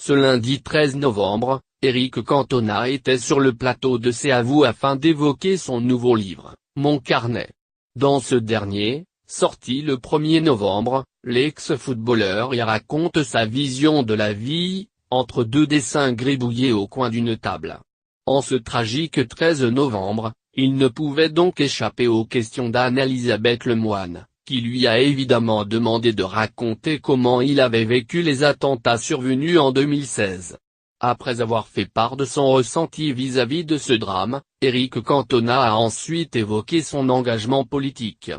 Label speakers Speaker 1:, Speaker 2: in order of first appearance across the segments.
Speaker 1: Ce lundi 13 novembre, Éric Cantona était sur le plateau de C'est à vous afin d'évoquer son nouveau livre, Mon carnet. Dans ce dernier, sorti le 1er novembre, l'ex-footballeur y raconte sa vision de la vie, entre deux dessins gribouillés au coin d'une table. En ce tragique 13 novembre, il ne pouvait donc échapper aux questions d'Anne-Elisabeth Lemoine, qui lui a évidemment demandé de raconter comment il avait vécu les attentats survenus en 2016. Après avoir fait part de son ressenti vis-à-vis de ce drame, Éric Cantona a ensuite évoqué son engagement politique.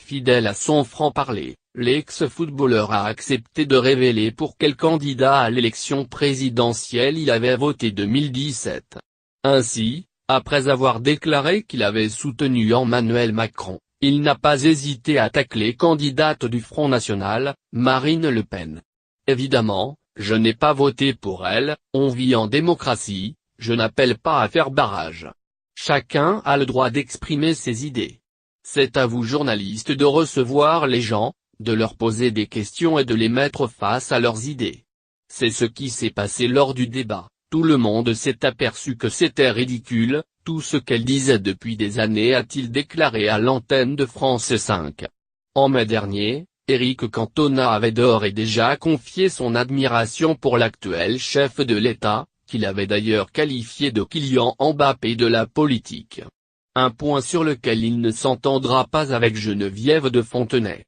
Speaker 1: Fidèle à son franc-parler, l'ex-footballeur a accepté de révéler pour quel candidat à l'élection présidentielle il avait voté 2017. Ainsi, après avoir déclaré qu'il avait soutenu Emmanuel Macron, il n'a pas hésité à tacler candidate du Front National, Marine Le Pen. Évidemment, je n'ai pas voté pour elle, on vit en démocratie, je n'appelle pas à faire barrage. Chacun a le droit d'exprimer ses idées. C'est à vous journalistes de recevoir les gens, de leur poser des questions et de les mettre face à leurs idées. C'est ce qui s'est passé lors du débat, tout le monde s'est aperçu que c'était ridicule, tout ce qu'elle disait depuis des années, a-t-il déclaré à l'antenne de France 5. En mai dernier, Éric Cantona avait d'ores et déjà confié son admiration pour l'actuel chef de l'État, qu'il avait d'ailleurs qualifié de Kylian Mbappé de la politique. Un point sur lequel il ne s'entendra pas avec Geneviève de Fontenay.